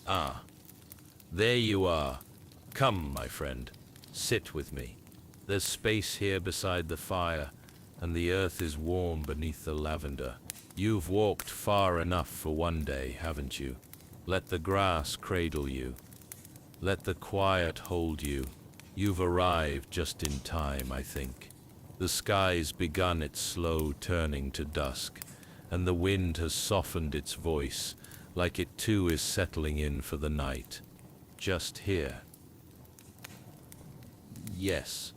Ah, there you are. Come, my friend, sit with me. There's space here beside the fire, and the earth is warm beneath the lavender. You've walked far enough for one day, haven't you? Let the grass cradle you. Let the quiet hold you. You've arrived just in time, I think. The sky's begun its slow turning to dusk, and the wind has softened its voice, like it too is settling in for the night. Just here. Yes,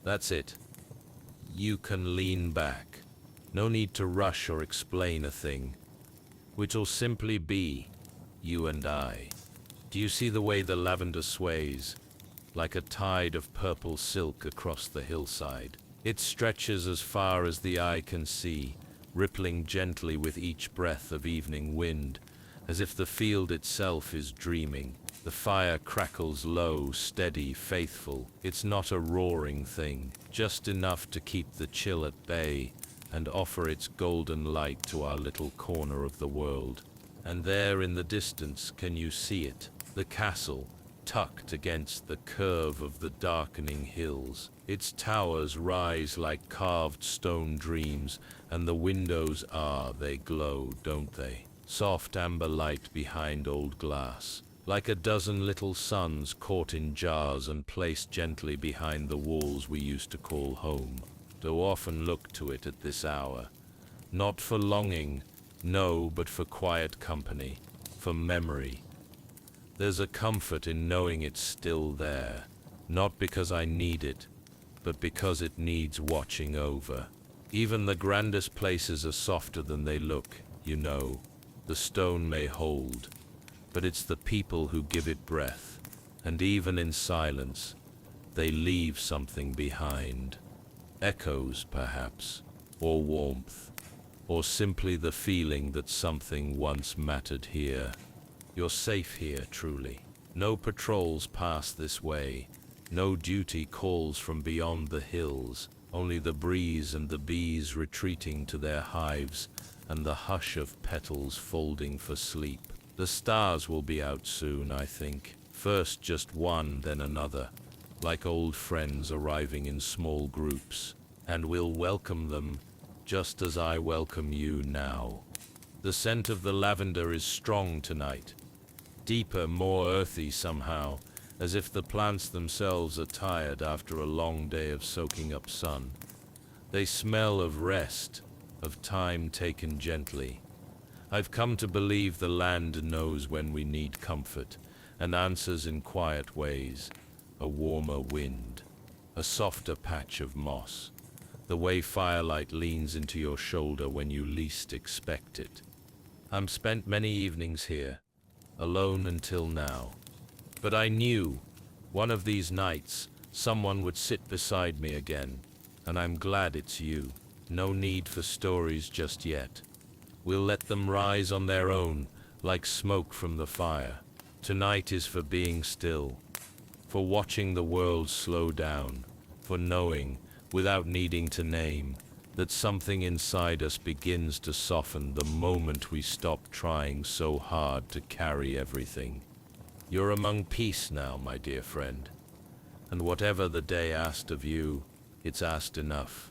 that's it. You can lean back. No need to rush or explain a thing. Which'll simply be you and I. Do you see the way the lavender sways, like a tide of purple silk across the hillside? It stretches as far as the eye can see, rippling gently with each breath of evening wind, as if the field itself is dreaming. The fire crackles low, steady, faithful. It's not a roaring thing, just enough to keep the chill at bay and offer its golden light to our little corner of the world. And there in the distance, can you see it? The castle, tucked against the curve of the darkening hills. Its towers rise like carved stone dreams, and the windows they glow, don't they? Soft amber light behind old glass, like a dozen little suns caught in jars and placed gently behind the walls we used to call home. Do often look to it at this hour, not for longing, no, but for quiet company, for memory. There's a comfort in knowing it's still there, not because I need it, but because it needs watching over. Even the grandest places are softer than they look, you know. The stone may hold, but it's the people who give it breath, and even in silence, they leave something behind. Echoes, perhaps, or warmth, or simply the feeling that something once mattered here. You're safe here, truly. No patrols pass this way. No duty calls from beyond the hills. Only the breeze and the bees retreating to their hives, and the hush of petals folding for sleep. The stars will be out soon, I think. First just one, then another, like old friends arriving in small groups. And we'll welcome them, just as I welcome you now. The scent of the lavender is strong tonight. Deeper, more earthy somehow, as if the plants themselves are tired after a long day of soaking up sun. They smell of rest, of time taken gently. I've come to believe the land knows when we need comfort, and answers in quiet ways. A warmer wind, a softer patch of moss, the way firelight leans into your shoulder when you least expect it. I've spent many evenings here, alone until now. But I knew, one of these nights, someone would sit beside me again, and I'm glad it's you. No need for stories just yet. We'll let them rise on their own, like smoke from the fire. Tonight is for being still, for watching the world slow down, for knowing, without needing to name, that something inside us begins to soften the moment we stop trying so hard to carry everything. You're among peace now, my dear friend, and whatever the day asked of you, it's asked enough.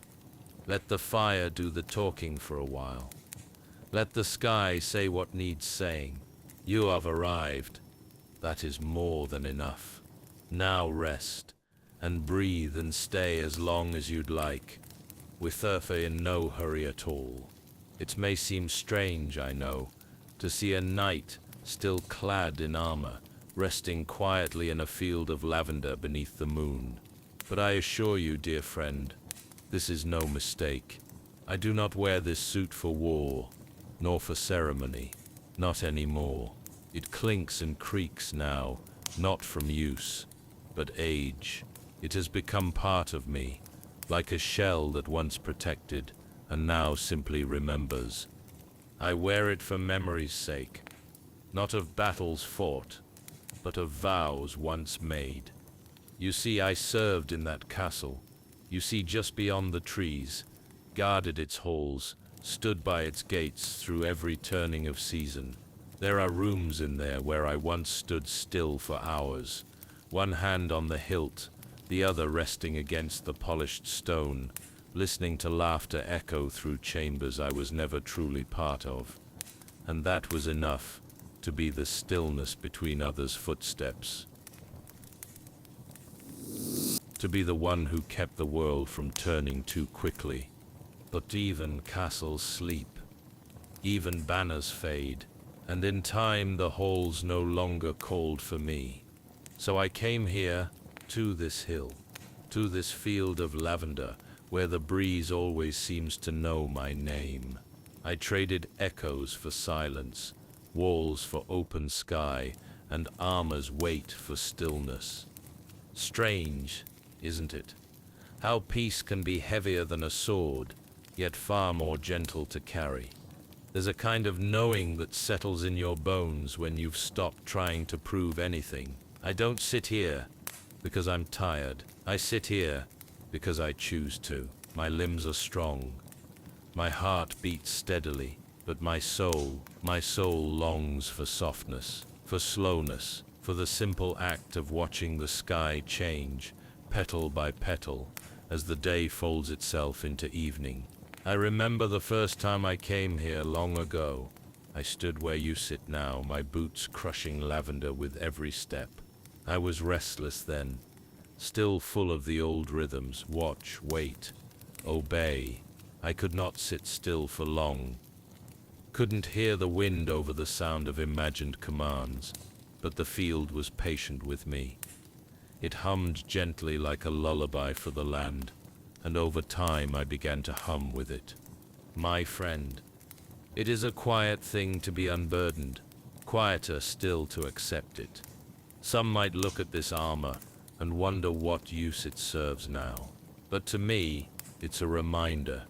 Let the fire do the talking for a while. Let the sky say what needs saying. You have arrived. That is more than enough. Now rest, and breathe and stay as long as you'd like, with Urfa in no hurry at all. It may seem strange, I know, to see a knight, still clad in armor, resting quietly in a field of lavender beneath the moon. But I assure you, dear friend, this is no mistake. I do not wear this suit for war, nor for ceremony, not anymore. It clinks and creaks now, not from use, but age. It has become part of me, like a shell that once protected, and now simply remembers. I wear it for memory's sake, not of battles fought, but of vows once made. You see, I served in that castle. You see, just beyond the trees, guarded its halls, stood by its gates through every turning of season. There are rooms in there where I once stood still for hours, one hand on the hilt, the other resting against the polished stone, listening to laughter echo through chambers I was never truly part of. And that was enough to be the stillness between others' footsteps. To be the one who kept the world from turning too quickly. But even castles sleep, even banners fade, and in time the halls no longer called for me. So I came here, to this hill, to this field of lavender, where the breeze always seems to know my name. I traded echoes for silence, walls for open sky, and armor's weight for stillness. Strange, isn't it? How peace can be heavier than a sword, yet far more gentle to carry. There's a kind of knowing that settles in your bones when you've stopped trying to prove anything. I don't sit here because I'm tired. I sit here because I choose to. My limbs are strong. My heart beats steadily, but my soul longs for softness, for slowness, for the simple act of watching the sky change, petal by petal, as the day folds itself into evening. I remember the first time I came here long ago. I stood where you sit now, my boots crushing lavender with every step. I was restless then, still full of the old rhythms, watch, wait, obey. I could not sit still for long. Couldn't hear the wind over the sound of imagined commands, but the field was patient with me. It hummed gently like a lullaby for the land, and over time I began to hum with it. My friend, it is a quiet thing to be unburdened, quieter still to accept it. Some might look at this armor and wonder what use it serves now. But to me, it's a reminder,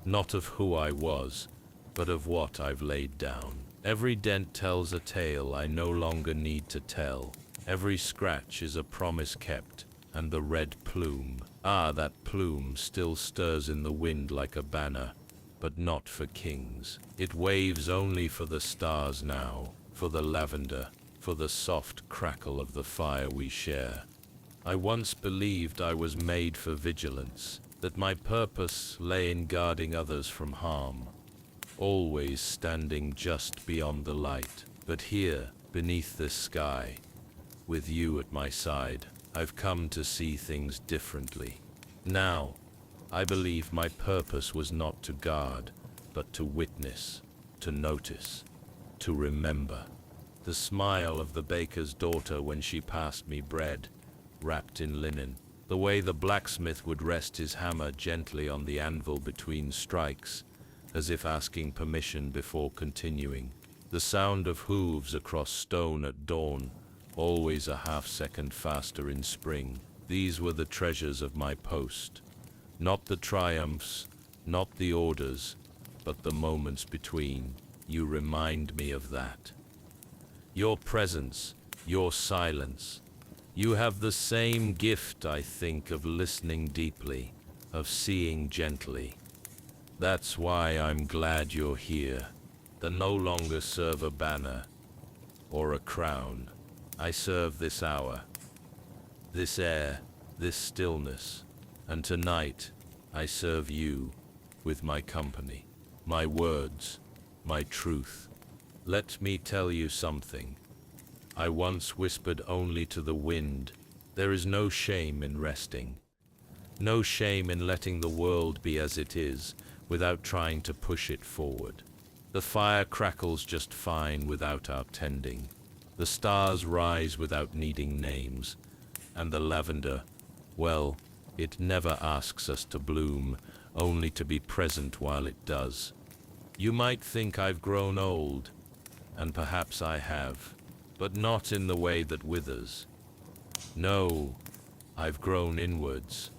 not of who I was, but of what I've laid down. Every dent tells a tale I no longer need to tell. Every scratch is a promise kept, and the red plume, that plume still stirs in the wind like a banner, but not for kings. It waves only for the stars now, for the lavender, for the soft crackle of the fire we share. I once believed I was made for vigilance, that my purpose lay in guarding others from harm, always standing just beyond the light. But here, beneath this sky, with you at my side, I've come to see things differently. Now, I believe my purpose was not to guard, but to witness, to notice, to remember. The smile of the baker's daughter when she passed me bread, wrapped in linen. The way the blacksmith would rest his hammer gently on the anvil between strikes, as if asking permission before continuing. The sound of hooves across stone at dawn, always a half-second faster in spring. These were the treasures of my post. Not the triumphs, not the orders, but the moments between. You remind me of that. Your presence, your silence. You have the same gift, I think, of listening deeply, of seeing gently. That's why I'm glad you're here. To no longer serve a banner or a crown. I serve this hour, this air, this stillness, and tonight I serve you with my company, my words, my truth. Let me tell you something. I once whispered only to the wind. There is no shame in resting, no shame in letting the world be as it is without trying to push it forward. The fire crackles just fine without our tending. The stars rise without needing names, and the lavender, well, it never asks us to bloom, only to be present while it does. You might think I've grown old, and perhaps I have, but not in the way that withers. No, I've grown inwards,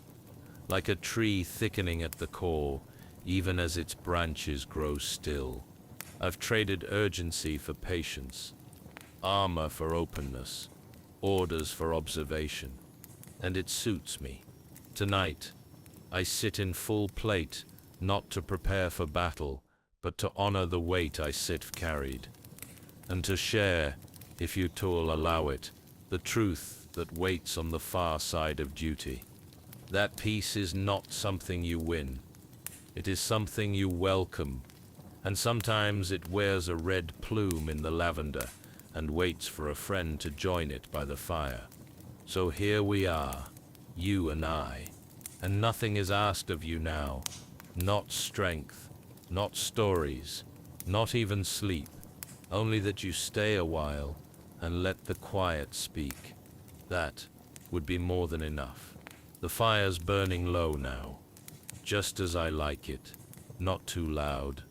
like a tree thickening at the core, even as its branches grow still. I've traded urgency for patience, armor for openness, orders for observation, and it suits me. Tonight, I sit in full plate, not to prepare for battle, but to honor the weight I carried. and to share, if you two'll allow it, the truth that waits on the far side of duty. That peace is not something you win. It is something you welcome, and sometimes it wears a red plume in the lavender and waits for a friend to join it by the fire. So here we are, you and I, and nothing is asked of you now, not strength, not stories, not even sleep, only that you stay a while and let the quiet speak. That would be more than enough. The fire's burning low now, just as I like it, not too loud,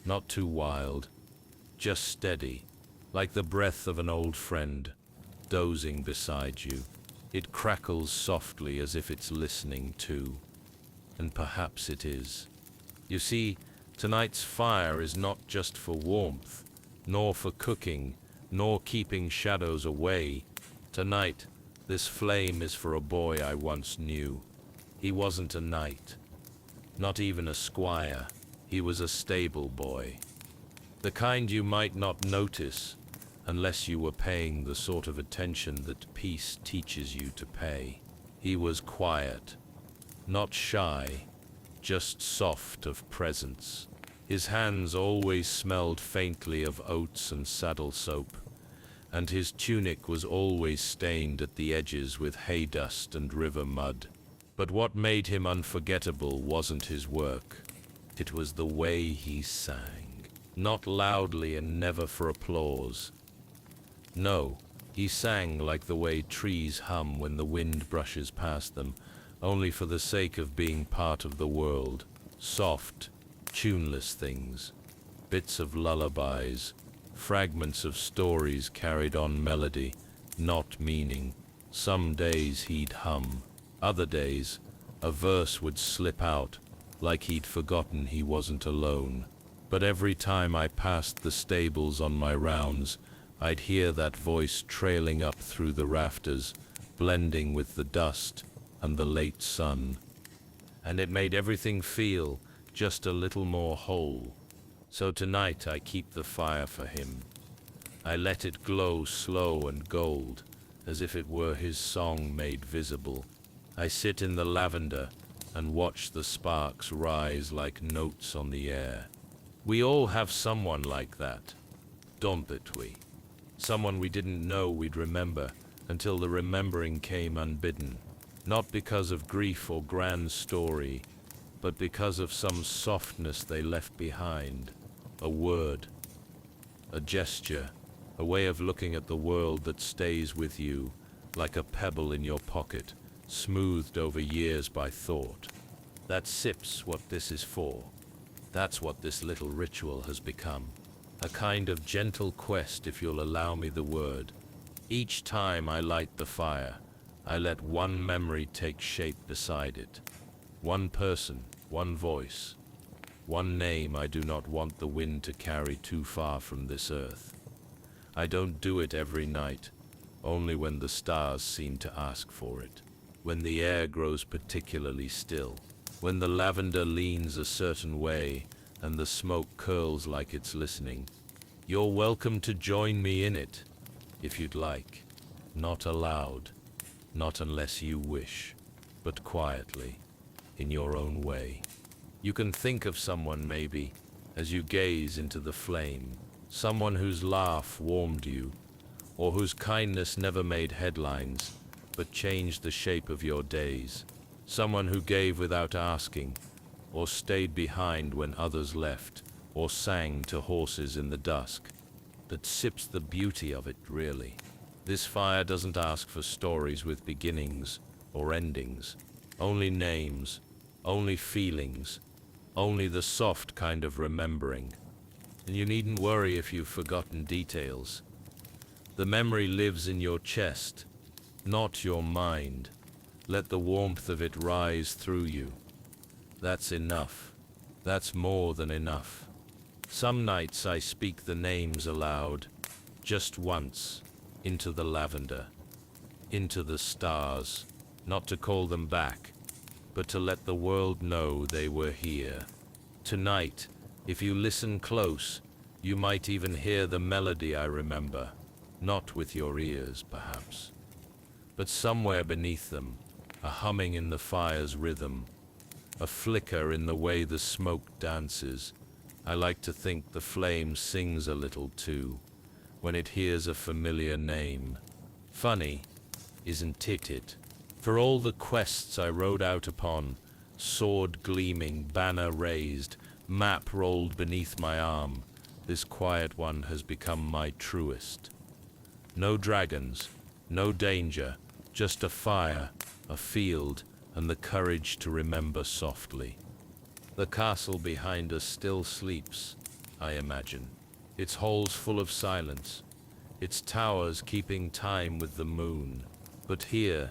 not too wild, just steady, like the breath of an old friend, dozing beside you. It crackles softly as if it's listening too, and perhaps it is. You see, tonight's fire is not just for warmth, nor for cooking, nor keeping shadows away. Tonight, this flame is for a boy I once knew. He wasn't a knight, not even a squire. He was a stable boy. The kind you might not notice unless you were paying the sort of attention that peace teaches you to pay. He was quiet, not shy, just soft of presence. His hands always smelled faintly of oats and saddle soap, and his tunic was always stained at the edges with hay dust and river mud. But what made him unforgettable wasn't his work. It was the way he sang. Not loudly and never for applause. No, he sang like the way trees hum when the wind brushes past them, only for the sake of being part of the world. Soft, tuneless things, bits of lullabies, fragments of stories carried on melody, not meaning. Some days he'd hum, other days a verse would slip out, like he'd forgotten he wasn't alone. But every time I passed the stables on my rounds, I'd hear that voice trailing up through the rafters, blending with the dust and the late sun. And it made everything feel just a little more whole. So tonight I keep the fire for him. I let it glow slow and gold, as if it were his song made visible. I sit in the lavender and watch the sparks rise like notes on the air. We all have someone like that, don't we? Someone we didn't know we'd remember until the remembering came unbidden. Not because of grief or grand story, but because of some softness they left behind. A word, a gesture, a way of looking at the world that stays with you, like a pebble in your pocket, smoothed over years by thought. That sips what this is for. That's what this little ritual has become. A kind of gentle quest, if you'll allow me the word. Each time I light the fire, I let one memory take shape beside it. One person, one voice, one name I do not want the wind to carry too far from this earth. I don't do it every night, only when the stars seem to ask for it. When the air grows particularly still. When the lavender leans a certain way and the smoke curls like it's listening. You're welcome to join me in it, if you'd like. Not aloud, not unless you wish, but quietly, in your own way. You can think of someone maybe, as you gaze into the flame, someone whose laugh warmed you, or whose kindness never made headlines, but changed the shape of your days. Someone who gave without asking, or stayed behind when others left, or sang to horses in the dusk, that sips the beauty of it, really. This fire doesn't ask for stories with beginnings or endings, only names, only feelings, only the soft kind of remembering. And you needn't worry if you've forgotten details. The memory lives in your chest, not your mind. Let the warmth of it rise through you. That's enough. That's more than enough. Some nights I speak the names aloud, just once, into the lavender, into the stars, not to call them back, but to let the world know they were here. Tonight, if you listen close, You might even hear the melody I remember, not with your ears, perhaps, but somewhere beneath them, a humming in the fire's rhythm, a flicker in the way the smoke dances. I like to think the flame sings a little too, when it hears a familiar name. Funny, isn't it? For all the quests I rode out upon, sword gleaming, banner raised, map rolled beneath my arm, this quiet one has become my truest. No dragons, no danger, just a fire, a field, and the courage to remember softly. The castle behind us still sleeps, I imagine, its halls full of silence, its towers keeping time with the moon. But here,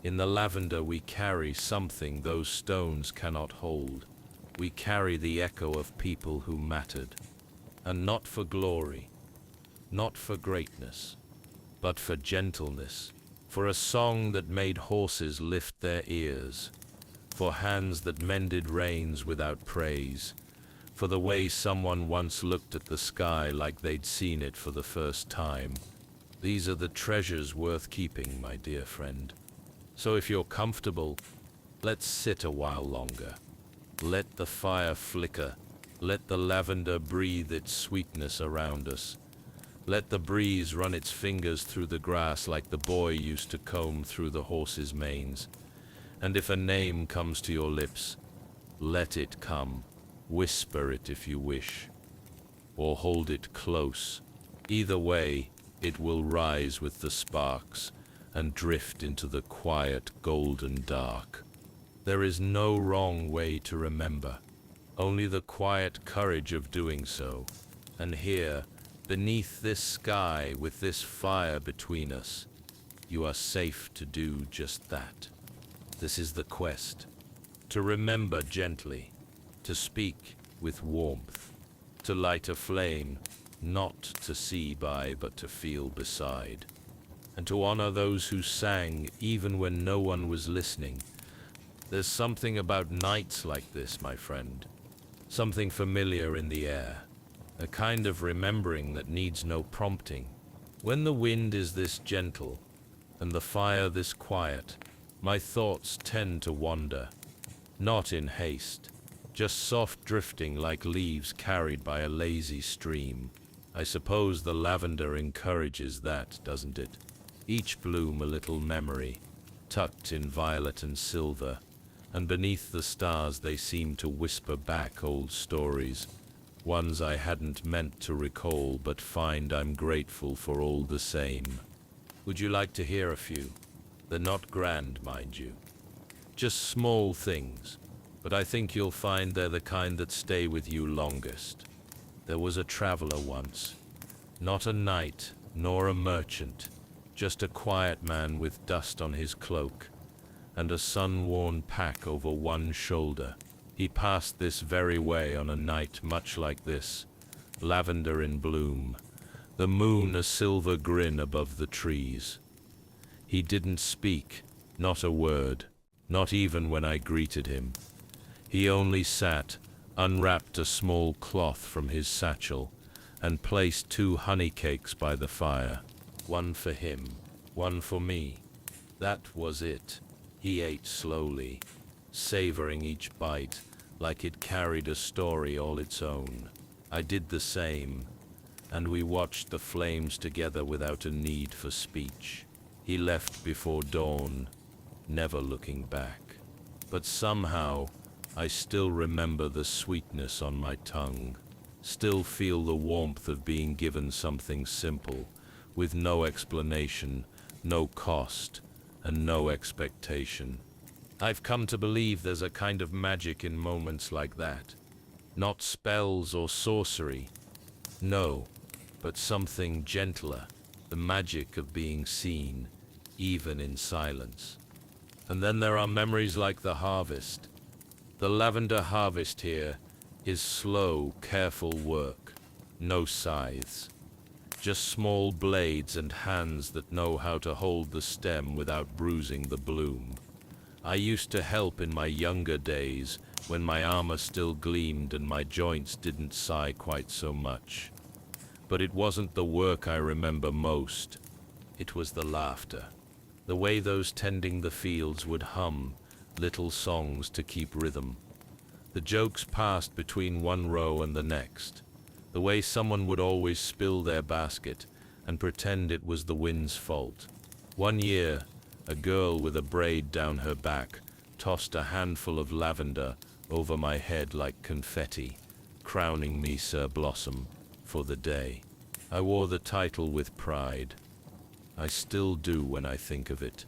in the lavender we carry something those stones cannot hold. We carry the echo of people who mattered, and not for glory, not for greatness, but for gentleness, for a song that made horses lift their ears, for hands that mended reins without praise, for the way someone once looked at the sky like they'd seen it for the first time. These are the treasures worth keeping, my dear friend. So if you're comfortable, let's sit a while longer. Let the fire flicker, let the lavender breathe its sweetness around us. Let the breeze run its fingers through the grass like the boy used to comb through the horse's manes. And if a name comes to your lips, let it come. Whisper it if you wish, or hold it close. Either way, it will rise with the sparks and drift into the quiet golden dark. There is no wrong way to remember, only the quiet courage of doing so. And here, beneath this sky with this fire between us, you are safe to do just that. This is the quest, to remember gently, to speak with warmth, to light a flame, not to see by but to feel beside, and to honor those who sang even when no one was listening. There's something about nights like this, my friend, something familiar in the air, a kind of remembering that needs no prompting. When the wind is this gentle and the fire this quiet, my thoughts tend to wander, not in haste, just soft drifting like leaves carried by a lazy stream. I suppose the lavender encourages that, doesn't it? Each bloom a little memory, tucked in violet and silver, and beneath the stars they seem to whisper back old stories, ones I hadn't meant to recall but find I'm grateful for all the same. Would you like to hear a few? They're not grand, mind you, just small things, but I think you'll find they're the kind that stay with you longest. There was a traveler once, not a knight nor a merchant, just a quiet man with dust on his cloak and a sun-worn pack over one shoulder. He passed this very way on a night much like this, lavender in bloom, the moon a silver grin above the trees. He didn't speak, not a word, not even when I greeted him. He only sat, unwrapped a small cloth from his satchel, and placed 2 honey cakes by the fire. One for him, one for me. That was it. He ate slowly, savoring each bite like it carried a story all its own. I did the same, and we watched the flames together without a need for speech. He left before dawn, never looking back. But somehow, I still remember the sweetness on my tongue, still feel the warmth of being given something simple, with no explanation, no cost, and no expectation. I've come to believe there's a kind of magic in moments like that. Not spells or sorcery, no, but something gentler, the magic of being seen, even in silence. And then there are memories like the harvest. The lavender harvest here is slow, careful work, no scythes, just small blades and hands that know how to hold the stem without bruising the bloom. I used to help in my younger days, when my armor still gleamed and my joints didn't sigh quite so much. But it wasn't the work I remember most. It was the laughter. The way those tending the fields would hum little songs to keep rhythm. The jokes passed between one row and the next. The way someone would always spill their basket and pretend it was the wind's fault. One year, a girl with a braid down her back tossed a handful of lavender over my head like confetti, crowning me Sir Blossom for the day. I wore the title with pride. I still do when I think of it.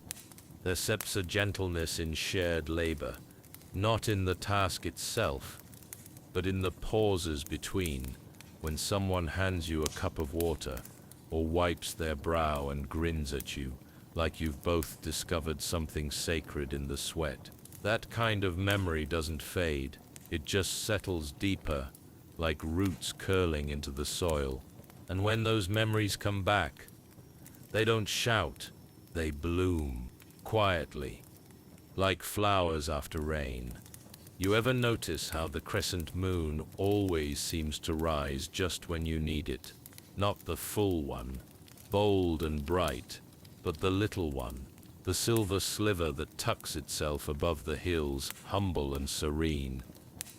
There steps a gentleness in shared labor, not in the task itself, but in the pauses between, when someone hands you a cup of water, or wipes their brow and grins at you, like you've both discovered something sacred in the sweat. That kind of memory doesn't fade, it just settles deeper, like roots curling into the soil. And when those memories come back, they don't shout, they bloom, quietly, like flowers after rain. You ever notice how the crescent moon always seems to rise just when you need it? Not the full one, bold and bright, but the little one, the silver sliver that tucks itself above the hills, humble and serene.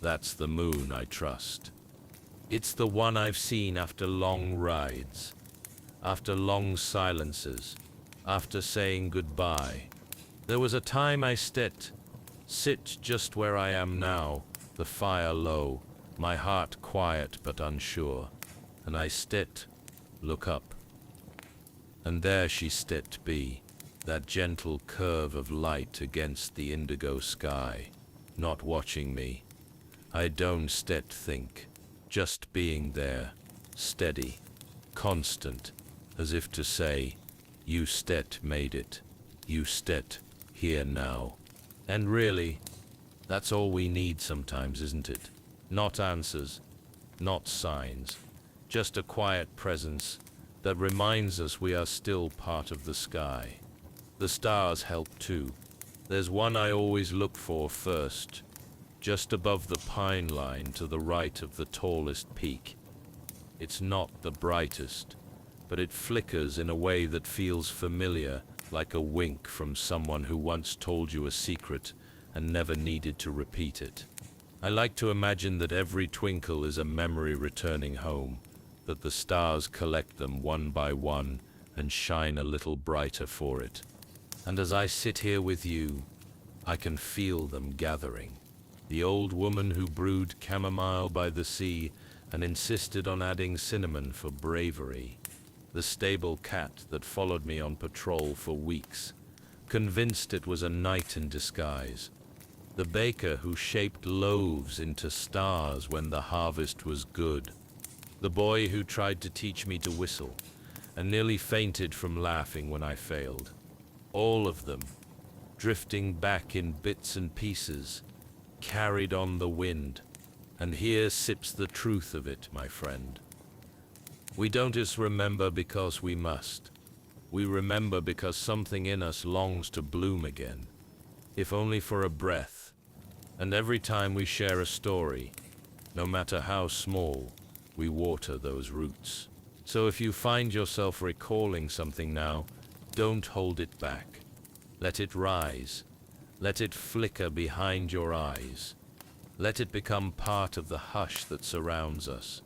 That's the moon I trust. It's the one I've seen after long rides, after long silences, after saying goodbye. There was a time I sit just where I am now, the fire low, my heart quiet but unsure, and I look up. And there she be, that gentle curve of light against the indigo sky, not watching me. I don't think, just being there, steady, constant, as if to say, you made it, you here now. And really, that's all we need sometimes, isn't it? Not answers, not signs, just a quiet presence that reminds us we are still part of the sky. The stars help too. There's one I always look for first, just above the pine line to the right of the tallest peak. It's not the brightest, but it flickers in a way that feels familiar, like a wink from someone who once told you a secret and never needed to repeat it. I like to imagine that every twinkle is a memory returning home, that the stars collect them one by one and shine a little brighter for it. And as I sit here with you, I can feel them gathering. The old woman who brewed chamomile by the sea and insisted on adding cinnamon for bravery. The stable cat that followed me on patrol for weeks, convinced it was a knight in disguise. The baker who shaped loaves into stars when the harvest was good. The boy who tried to teach me to whistle and nearly fainted from laughing when I failed. All of them, drifting back in bits and pieces, carried on the wind. And here sips the truth of it, my friend. We don't just remember because we must. We remember because something in us longs to bloom again, if only for a breath. And every time we share a story, no matter how small, we water those roots. So if you find yourself recalling something now, don't hold it back. Let it rise. Let it flicker behind your eyes. Let it become part of the hush that surrounds us.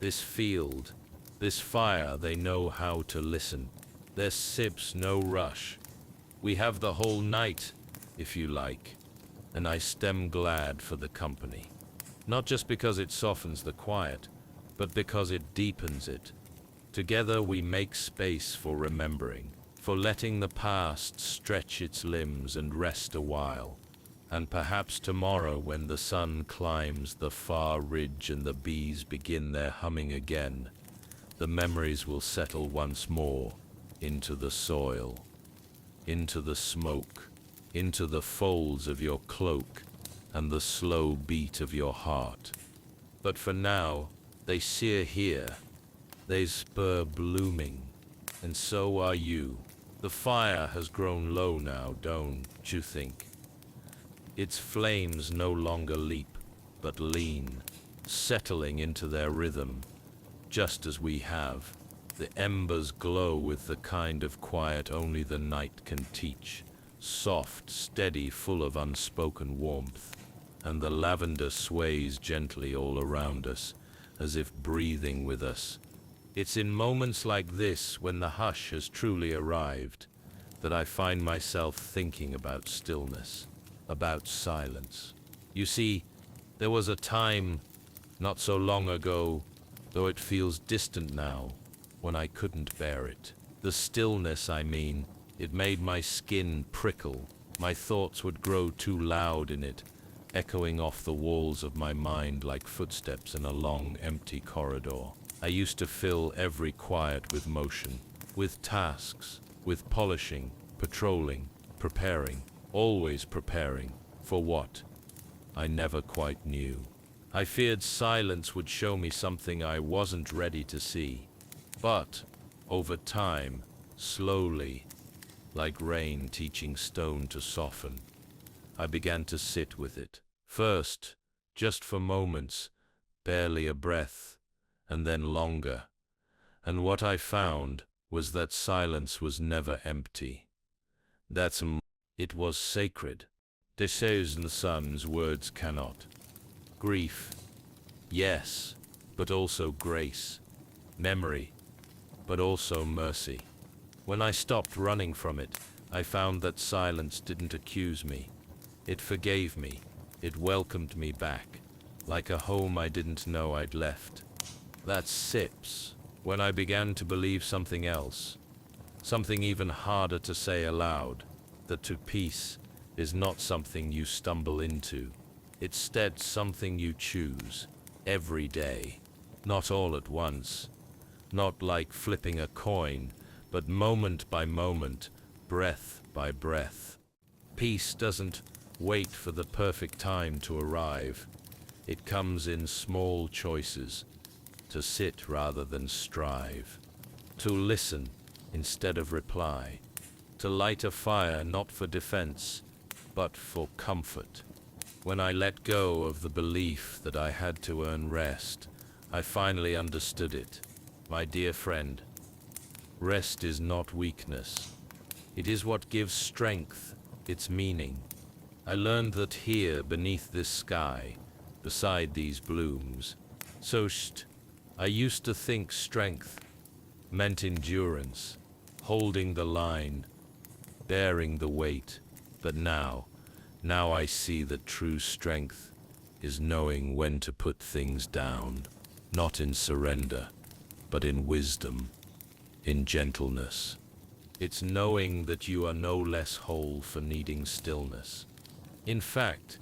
This field, this fire, they know how to listen. Their sips no rush. We have the whole night, if you like, and I stem glad for the company. Not just because it softens the quiet, but because it deepens it. Together we make space for remembering, for letting the past stretch its limbs and rest a while. And perhaps tomorrow, when the sun climbs the far ridge and the bees begin their humming again, the memories will settle once more into the soil, into the smoke, into the folds of your cloak and the slow beat of your heart. But for now, they sear here, they spur blooming, and so are you. The fire has grown low now, don't you think? Its flames no longer leap, but lean, settling into their rhythm, just as we have. The embers glow with the kind of quiet only the night can teach, soft, steady, full of unspoken warmth, and the lavender sways gently all around us, as if breathing with us. It's in moments like this, when the hush has truly arrived, that I find myself thinking about stillness, about silence. You see, there was a time, not so long ago, though it feels distant now, when I couldn't bear it. The stillness, I mean, it made my skin prickle. My thoughts would grow too loud in it, echoing off the walls of my mind like footsteps in a long, empty corridor. I used to fill every quiet with motion, with tasks, with polishing, patrolling, preparing, always preparing. For what? I never quite knew. I feared silence would show me something I wasn't ready to see. But, over time, slowly, like rain teaching stone to soften, I began to sit with it. First, just for moments, barely a breath, and then longer. And what I found was that silence was never empty. It was sacred. Desires and sons words cannot. Grief, yes, but also grace. Memory, but also mercy. When I stopped running from it, I found that silence didn't accuse me. It forgave me. It welcomed me back, like a home I didn't know I'd left. That's sips. When I began to believe something else, something even harder to say aloud, that to peace is not something you stumble into. It's instead something you choose, every day. Not all at once, not like flipping a coin, but moment by moment, breath by breath. Peace doesn't wait for the perfect time to arrive. It comes in small choices, to sit rather than strive, to listen instead of reply, to light a fire not for defense, but for comfort. When I let go of the belief that I had to earn rest, I finally understood it. My dear friend, rest is not weakness. It is what gives strength its meaning. I learned that here, beneath this sky, beside these blooms, I used to think strength meant endurance, holding the line, bearing the weight. But now I see that true strength is knowing when to put things down, not in surrender, but in wisdom, in gentleness. It's knowing that you are no less whole for needing stillness. In fact,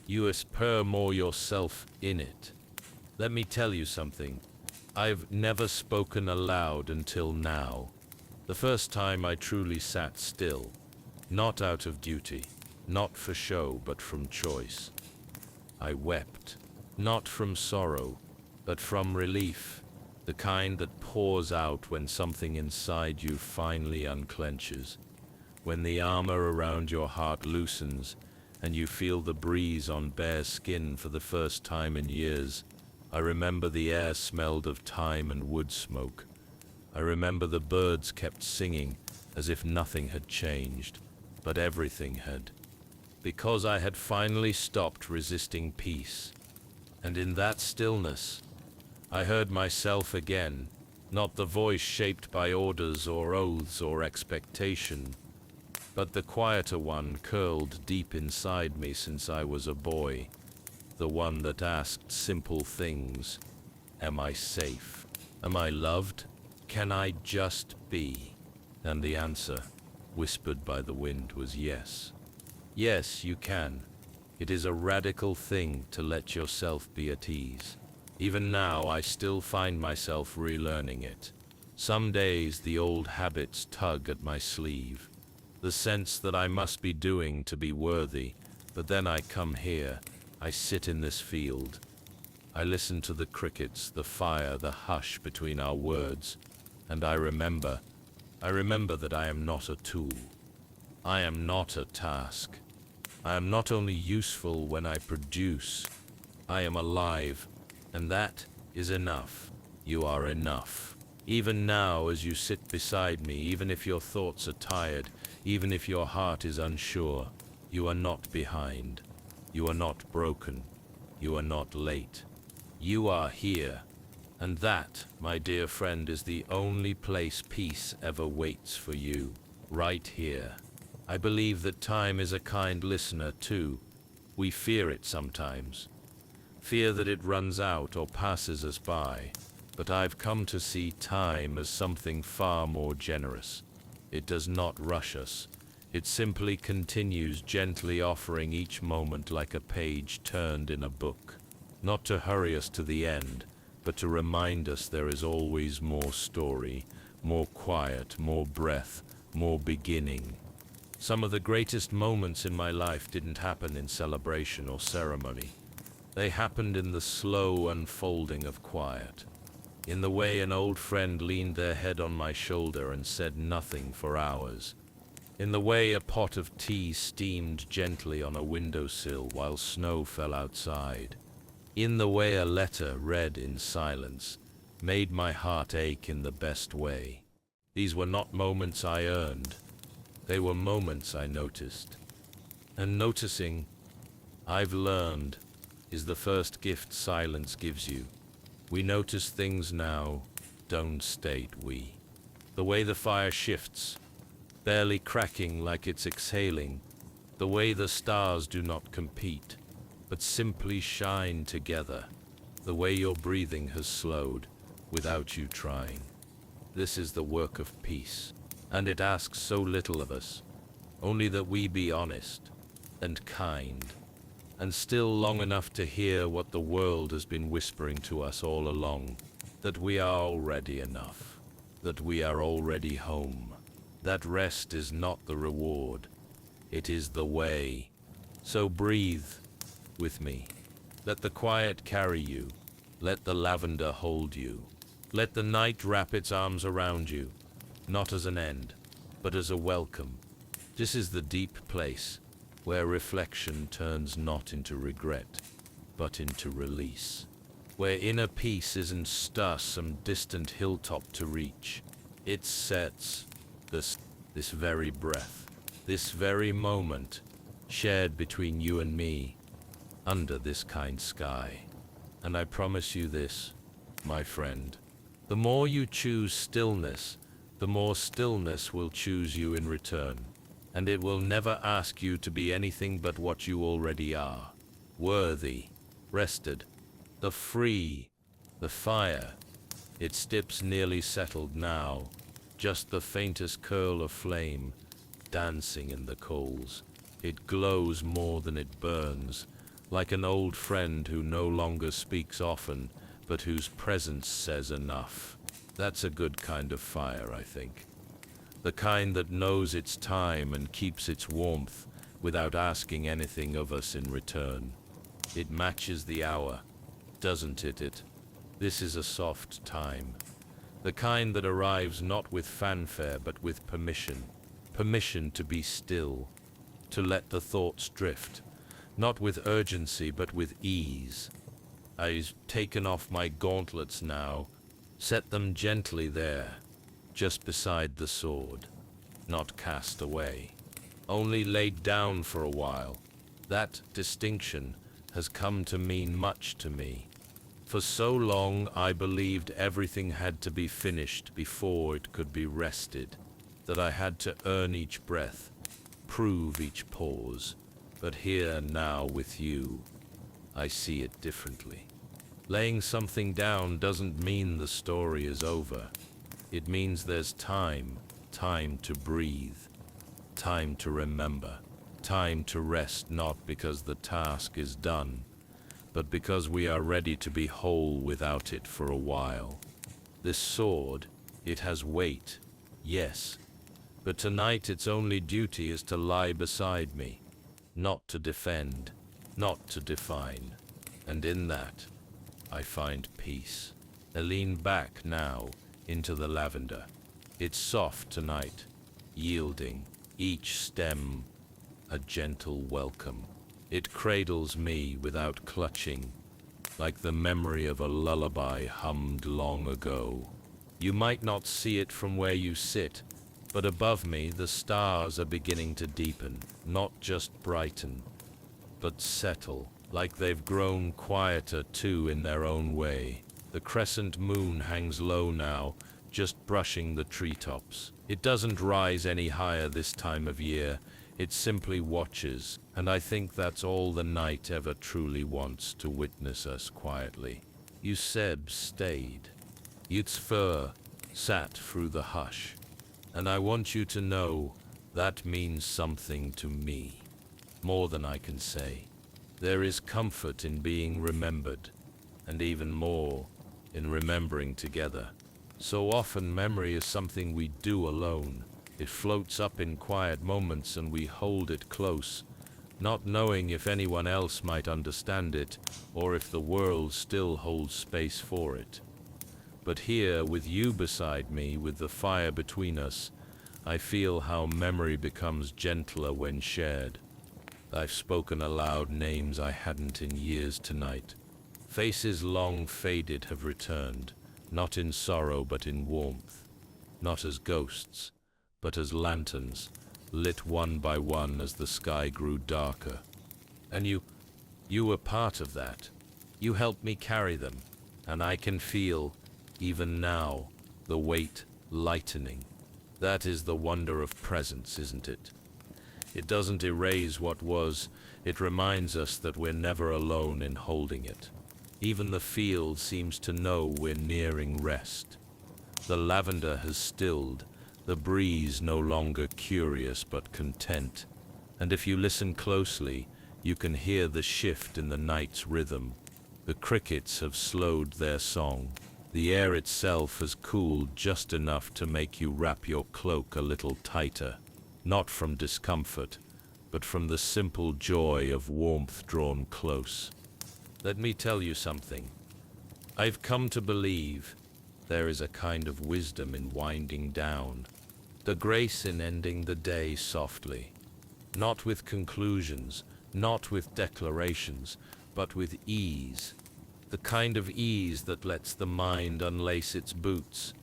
you aspire more yourself in it. Let me tell you something. I've never spoken aloud until now. The first time I truly sat still, not out of duty, not for show, but from choice. I wept, not from sorrow, but from relief, the kind that pours out when something inside you finally unclenches, when the armor around your heart loosens, and you feel the breeze on bare skin for the first time in years. I remember the air smelled of thyme and wood smoke. I remember the birds kept singing as if nothing had changed, but everything had. Because I had finally stopped resisting peace. And in that stillness, I heard myself again, not the voice shaped by orders or oaths or expectation, but the quieter one curled deep inside me since I was a boy, the one that asked simple things. Am I safe? Am I loved? Can I just be? And the answer, whispered by the wind, was yes. Yes, you can. It is a radical thing to let yourself be at ease. Even now, I still find myself relearning it. Some days the old habits tug at my sleeve, the sense that I must be doing to be worthy, but then I come here, I sit in this field. I listen to the crickets, the fire, the hush between our words, and I remember that I am not a tool. I am not a task. I am not only useful when I produce, I am alive, and that is enough. You are enough. Even now, as you sit beside me, even if your thoughts are tired, even if your heart is unsure, you are not behind. You are not broken. You are not late. You are here. And that, my dear friend, is the only place peace ever waits for you. Right here. I believe that time is a kind listener too. We fear it sometimes. Fear that it runs out or passes us by. But I've come to see time as something far more generous. It does not rush us. It simply continues gently offering each moment like a page turned in a book. Not to hurry us to the end, but to remind us there is always more story, more quiet, more breath, more beginning. Some of the greatest moments in my life didn't happen in celebration or ceremony. They happened in the slow unfolding of quiet. In the way an old friend leaned their head on my shoulder and said nothing for hours. In the way a pot of tea steamed gently on a windowsill while snow fell outside. In the way a letter read in silence made my heart ache in the best way. These were not moments I earned. They were moments I noticed. And noticing, I've learned, is the first gift silence gives you. We notice things now, don't state we. The way the fire shifts, barely cracking like it's exhaling. The way the stars do not compete, but simply shine together. The way your breathing has slowed, without you trying. This is the work of peace, and it asks so little of us, only that we be honest and kind, and still long enough to hear what the world has been whispering to us all along, that we are already enough, that we are already home, that rest is not the reward, it is the way. So breathe with me. Let the quiet carry you. Let the lavender hold you. Let the night wrap its arms around you, not as an end, but as a welcome. This is the deep place where reflection turns not into regret, but into release. Where inner peace isn't some distant hilltop to reach. It sets this very breath, this very moment, shared between you and me, under this kind sky. And I promise you this, my friend, the more you choose stillness, the more stillness will choose you in return. And it will never ask you to be anything but what you already are. Worthy, rested, the free, the fire. Its dips nearly settled now, just the faintest curl of flame, dancing in the coals. It glows more than it burns, like an old friend who no longer speaks often, but whose presence says enough. That's a good kind of fire, I think. The kind that knows its time and keeps its warmth without asking anything of us in return. It matches the hour, doesn't it? This is a soft time. The kind that arrives not with fanfare but with permission. Permission to be still, to let the thoughts drift, not with urgency but with ease. I've taken off my gauntlets now, set them gently there, just beside the sword, not cast away, only laid down for a while. That distinction has come to mean much to me. For so long I believed everything had to be finished before it could be rested, that I had to earn each breath, prove each pause. But here now with you, I see it differently. Laying something down doesn't mean the story is over. It means there's time to breathe, time to remember, time to rest, not because the task is done, but because we are ready to be whole without it for a while. This sword, it has weight, yes, but tonight its only duty is to lie beside me, not to defend, not to define, and in that, I find peace. I lean back now into the lavender. It's soft tonight, yielding, each stem a gentle welcome. It cradles me without clutching, like the memory of a lullaby hummed long ago. You might not see it from where you sit, but above me the stars are beginning to deepen, not just brighten, but settle, like they've grown quieter too in their own way. The crescent moon hangs low now, just brushing the treetops. It doesn't rise any higher this time of year, it simply watches, and I think that's all the night ever truly wants, to witness us quietly. Euseb stayed. Yutzfur sat through the hush, and I want you to know that means something to me, more than I can say. There is comfort in being remembered, and even more in remembering together. So often memory is something we do alone. It floats up in quiet moments and we hold it close, not knowing if anyone else might understand it or if the world still holds space for it. But here, with you beside me, with the fire between us, I feel how memory becomes gentler when shared. I've spoken aloud names I hadn't in years tonight. Faces long faded have returned, not in sorrow but in warmth, not as ghosts, but as lanterns, lit one by one as the sky grew darker. And you were part of that. You helped me carry them, and I can feel, even now, the weight lightening. That is the wonder of presence, isn't it? It doesn't erase what was, it reminds us that we're never alone in holding it. Even the field seems to know we're nearing rest. The lavender has stilled, the breeze no longer curious but content, and if you listen closely, you can hear the shift in the night's rhythm. The crickets have slowed their song. The air itself has cooled just enough to make you wrap your cloak a little tighter, not from discomfort, but from the simple joy of warmth drawn close. Let me tell you something. I've come to believe there is a kind of wisdom in winding down, the grace in ending the day softly, not with conclusions, not with declarations, but with ease, the kind of ease that lets the mind unlace its boots,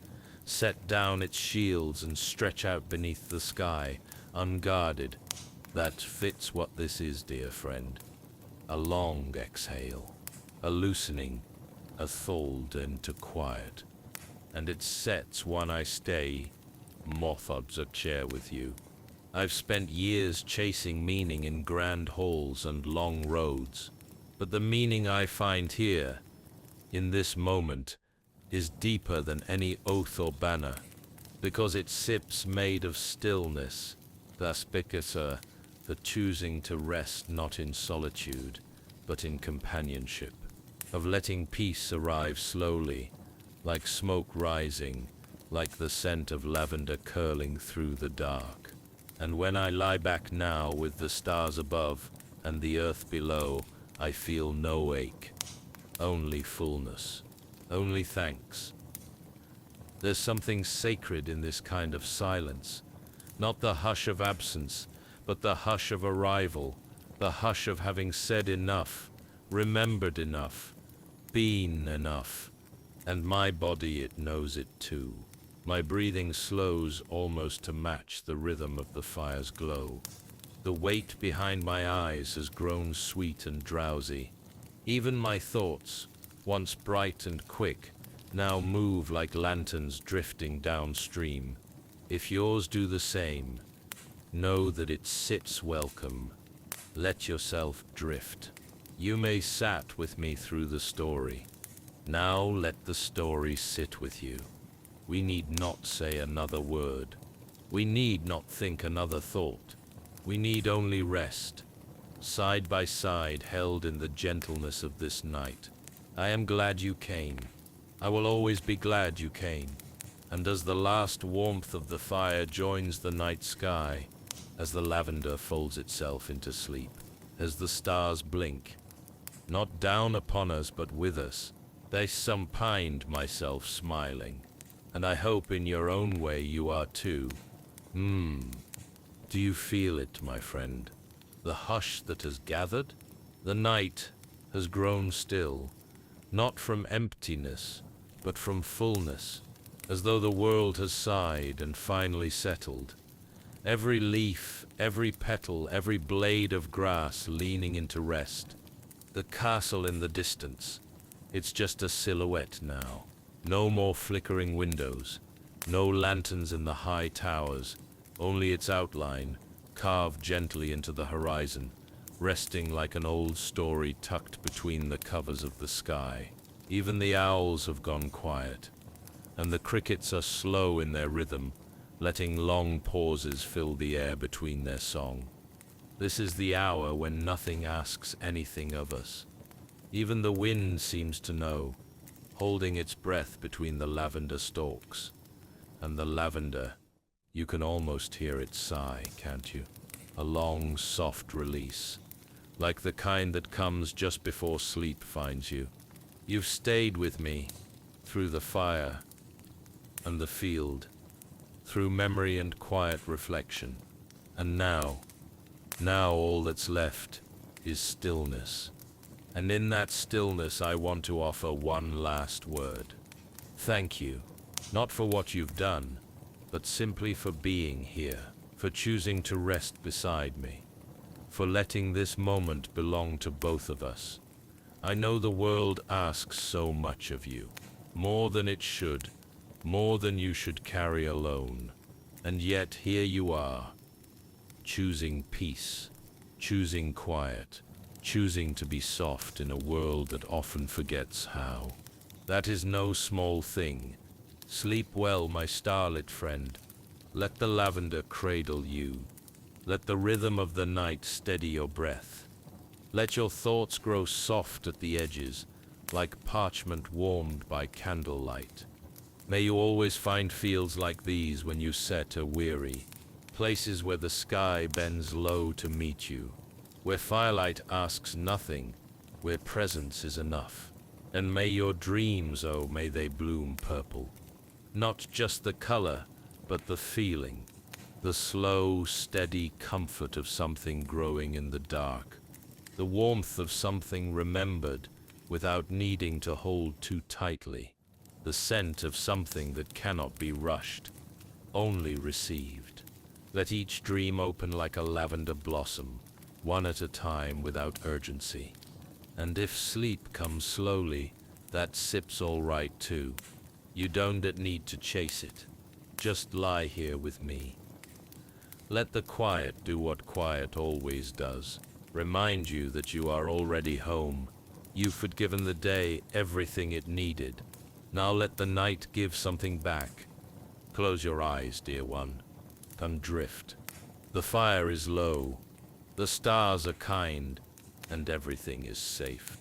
set down its shields and stretch out beneath the sky, unguarded. That fits what this is, dear friend. A long exhale, a loosening, a thawed into quiet. And it sets when I stay, moth odds a chair with you. I've spent years chasing meaning in grand halls and long roads, but the meaning I find here, in this moment, is deeper than any oath or banner, because it sips made of stillness, perspicacer, the choosing to rest not in solitude, but in companionship, of letting peace arrive slowly, like smoke rising, like the scent of lavender curling through the dark. And when I lie back now with the stars above and the earth below, I feel no ache, only fullness, only thanks. There's something sacred in this kind of silence, not the hush of absence, but the hush of arrival, the hush of having said enough, remembered enough, been enough. And my body, it knows it too. My breathing slows almost to match the rhythm of the fire's glow. The weight behind my eyes has grown sweet and drowsy. Even my thoughts, once bright and quick, now move like lanterns drifting downstream. If yours do the same, know that it sits welcome. Let yourself drift. You may sat with me through the story. Now let the story sit with you. We need not say another word. We need not think another thought. We need only rest, side by side, held in the gentleness of this night. I am glad you came. I will always be glad you came. And as the last warmth of the fire joins the night sky, as the lavender folds itself into sleep, as the stars blink, not down upon us but with us, they supined myself smiling. And I hope in your own way you are too. Do you feel it, my friend? The hush that has gathered? The night has grown still, not from emptiness, but from fullness, as though the world has sighed and finally settled. Every leaf, every petal, every blade of grass leaning into rest. The castle in the distance, it's just a silhouette now. No more flickering windows, no lanterns in the high towers, only its outline, carved gently into the horizon, resting like an old story tucked between the covers of the sky. Even the owls have gone quiet, and the crickets are slow in their rhythm, letting long pauses fill the air between their song. This is the hour when nothing asks anything of us. Even the wind seems to know, holding its breath between the lavender stalks. And the lavender, you can almost hear it sigh, can't you? A long, soft release, like the kind that comes just before sleep finds you. You've stayed with me, through the fire and the field, through memory and quiet reflection. And now all that's left is stillness. And in that stillness I want to offer one last word. Thank you, not for what you've done, but simply for being here, for choosing to rest beside me, for letting this moment belong to both of us. I know the world asks so much of you, more than it should, more than you should carry alone. And yet here you are, choosing peace, choosing quiet, choosing to be soft in a world that often forgets how. That is no small thing. Sleep well, my starlit friend. Let the lavender cradle you. Let the rhythm of the night steady your breath. Let your thoughts grow soft at the edges, like parchment warmed by candlelight. May you always find fields like these when you set a weary, places where the sky bends low to meet you, where firelight asks nothing, where presence is enough. And may your dreams, oh, may they bloom purple. Not just the color, but the feeling, the slow, steady comfort of something growing in the dark, the warmth of something remembered without needing to hold too tightly, the scent of something that cannot be rushed, only received. Let each dream open like a lavender blossom, one at a time without urgency. And if sleep comes slowly, that sip's all right too. You don't need to chase it. Just lie here with me. Let the quiet do what quiet always does. Remind you that you are already home. You've forgiven the day everything it needed. Now let the night give something back. Close your eyes, dear one, and drift. The fire is low, the stars are kind, and everything is safe.